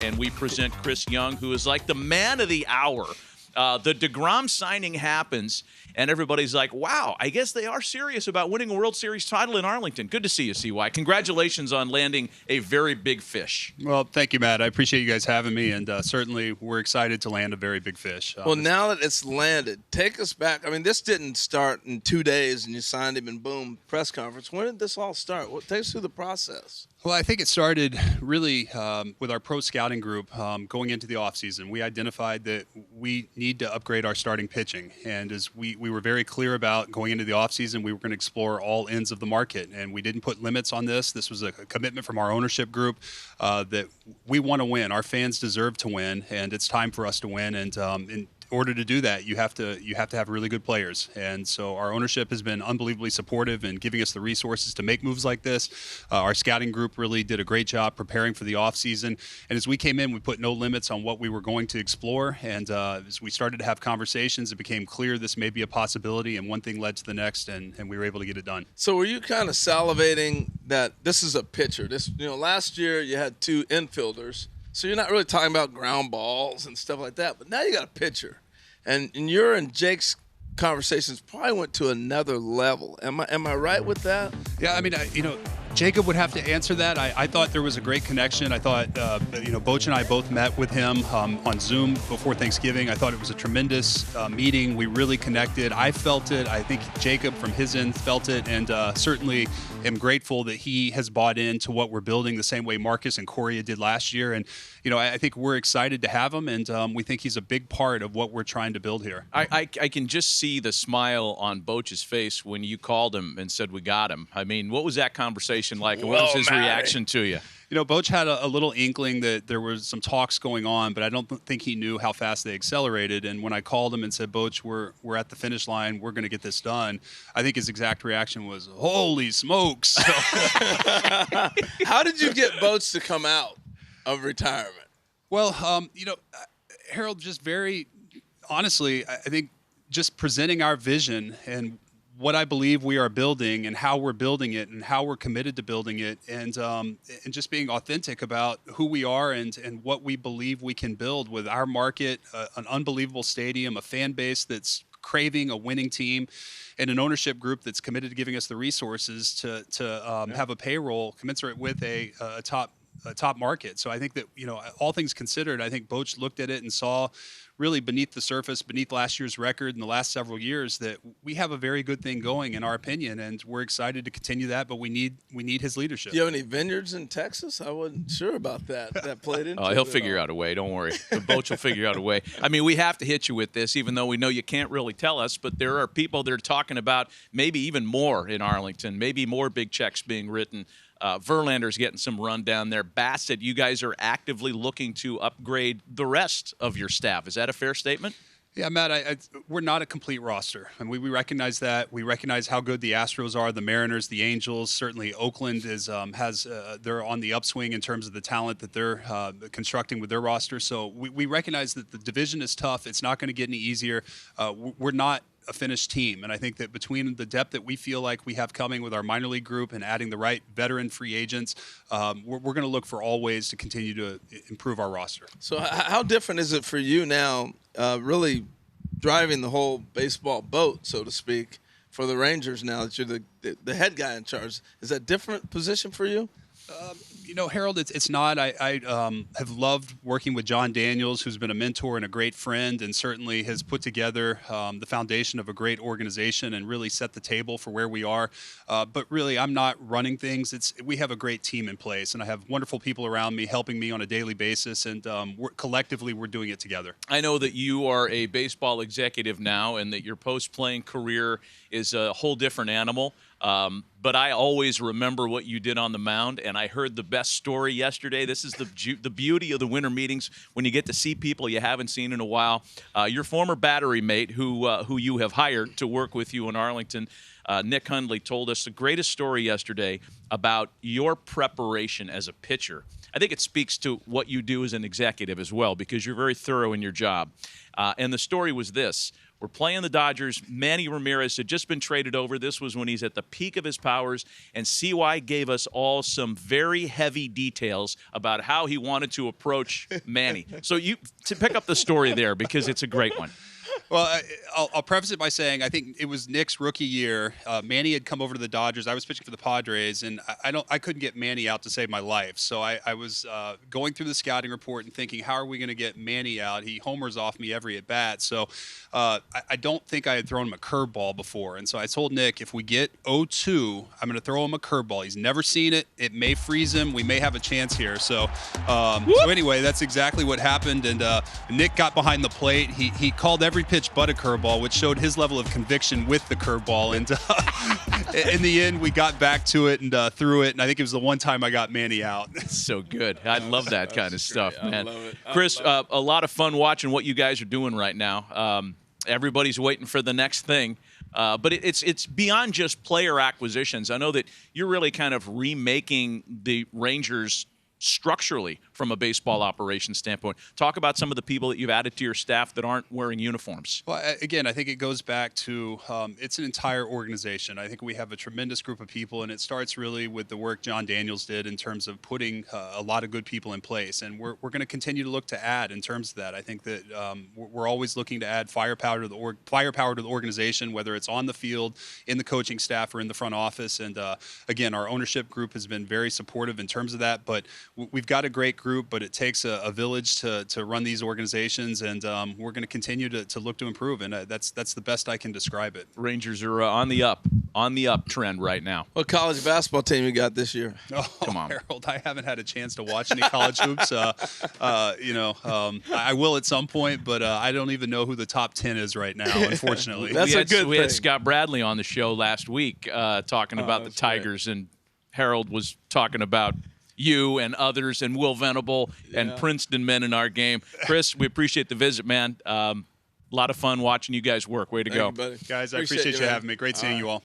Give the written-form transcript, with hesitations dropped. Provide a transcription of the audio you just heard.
and we present Chris Young, who is like the man of the hour. The deGrom signing happens, and everybody's like, wow, I guess they are serious about winning a World Series title in Arlington. Good to see you, CY. Congratulations on landing a very big fish. Well, thank you, Matt. I appreciate you guys having me, and certainly we're excited to land a very big fish. Well, now that it's landed, take us back. I mean, this didn't start in 2 days and you signed him and boom, press conference. When did this all start? Take us through the process. Well, I think it started really with our pro scouting group going into the offseason. We identified that we need to upgrade our starting pitching. And as we were very clear about going into the offseason, we were going to explore all ends of the market. And we didn't put limits on this. This was a commitment from our ownership group that we want to win. Our fans deserve to win, and it's time for us to win. And in order to do that, you have to have really good players. And so our ownership has been unbelievably supportive and giving us the resources to make moves like this. Our scouting group really did a great job preparing for the offseason. And as we came in, we put no limits on what we were going to explore. And as we started to have conversations, it became clear this may be a possibility, and one thing led to the next, and we were able to get it done. So were you kind of salivating that this is a pitcher? Last year you had 2 infielders. So you're not really talking about ground balls and stuff like that, but now you got a pitcher. And your and Jake's conversations probably went to another level. Am I right with that? Yeah, I mean, Jacob would have to answer that. I thought there was a great connection. I thought, Boch and I both met with him on Zoom before Thanksgiving. I thought it was a tremendous meeting. We really connected. I felt it. I think Jacob from his end felt it, and certainly am grateful that he has bought into what we're building the same way Marcus and Corey did last year. And, I think we're excited to have him, and we think he's a big part of what we're trying to build here. I can just see the smile on Boch's face when you called him and said we got him. I mean, what was that conversation like, and what was his reaction to you? Boch had a little inkling that there was some talks going on, but I don't think he knew how fast they accelerated. And when I called him and said, Boch, we're at the finish line, we're going to get this done, I think his exact reaction was, holy smokes. How did you get Boch to come out of retirement? Well, Harold, just very honestly, I think just presenting our vision and what I believe we are building and how we're building it and how we're committed to building it, and just being authentic about who we are and what we believe we can build with our market, an unbelievable stadium, a fan base that's craving a winning team, and an ownership group that's committed to giving us the resources to have a payroll commensurate with a top market. So I think that, all things considered, I think Boch looked at it and saw really beneath the surface, beneath last year's record in the last several years, that we have a very good thing going, in our opinion, and we're excited to continue that, but we need his leadership. Do you have any vineyards in Texas? I wasn't sure about that. That played into it. He'll figure out a way. Don't worry. Boch will figure out a way. I mean, we have to hit you with this, even though we know you can't really tell us, but there are people that are talking about maybe even more in Arlington, maybe more big checks being written. Verlander's getting some run down there. Bassett, you guys are actively looking to upgrade the rest of your staff. Is that a fair statement? Yeah, Matt, we're not a complete roster, and we recognize that. We recognize how good the Astros are, the Mariners, the Angels. Certainly, Oakland they're on the upswing in terms of the talent that they're constructing with their roster. So we recognize that the division is tough. It's not going to get any easier. We're not a finished team, and I think that between the depth that we feel like we have coming with our minor league group and adding the right veteran free agents, we're going to look for all ways to continue to improve our roster. So how different is it for you now, really driving the whole baseball boat, so to speak, for the Rangers now that you're the head guy in charge? Is that a different position for you? Harold, it's not. I have loved working with John Daniels, who's been a mentor and a great friend, and certainly has put together the foundation of a great organization and really set the table for where we are. But really, I'm not running things. We have a great team in place, and I have wonderful people around me helping me on a daily basis, and collectively, we're doing it together. I know that you are a baseball executive now, and that your post-playing career is a whole different animal. But I always remember what you did on the mound, and I heard the best story yesterday. This is the beauty of the winter meetings, when you get to see people you haven't seen in a while. Your former battery mate, who you have hired to work with you in Arlington, Nick Hundley, told us the greatest story yesterday about your preparation as a pitcher. I think it speaks to what you do as an executive as well, because you're very thorough in your job. And the story was this. We're playing the Dodgers. Manny Ramirez had just been traded over. This was when he's at the peak of his powers, and CY gave us all some very heavy details about how he wanted to approach Manny. So you to pick up the story there because it's a great one. Well, I'll preface it by saying I think it was Nick's rookie year. Manny had come over to the Dodgers. I was pitching for the Padres, and I couldn't get Manny out to save my life. So I was going through the scouting report and thinking, how are we going to get Manny out? He homers off me every at bat. So I don't think I had thrown him a curveball before. And so I told Nick, if we get 0-2, I'm going to throw him a curveball. He's never seen it. It may freeze him. We may have a chance here. So anyway, that's exactly what happened. And Nick got behind the plate. He called every pitch but a curveball, which showed his level of conviction with the curveball. And in the end, we got back to it and threw it. And I think it was the one time I got Manny out. So good. I love that kind of stuff, man. I love it. Chris, a lot of fun watching what you guys are doing right now. Everybody's waiting for the next thing. But it's beyond just player acquisitions. I know that you're really kind of remaking the Rangers structurally from a baseball operation standpoint. Talk about some of the people that you've added to your staff that aren't wearing uniforms. Well, again, I think it goes back to it's an entire organization. I think we have a tremendous group of people, and it starts really with the work John Daniels did in terms of putting a lot of good people in place. And we're going to continue to look to add in terms of that. I think that we're always looking to add firepower to the organization, whether it's on the field, in the coaching staff, or in the front office. And again, our ownership group has been very supportive in terms of that. But we've got a great group, but it takes a village to run these organizations, and we're going to continue to look to improve, and that's the best I can describe it. Rangers are on the up trend right now. What college basketball team you got this year? Oh, come on, Harold! I haven't had a chance to watch any college hoops. I will at some point, but I don't even know who the top 10 is right now, unfortunately. We had Scott Bradley on the show last week talking about the Tigers, and Harold was talking about you and others and Will Venable and Princeton men in our game. Chris, we appreciate the visit, man. A lot of fun watching you guys work. Way to go. You, buddy. Guys, I appreciate you having me. Great seeing you all.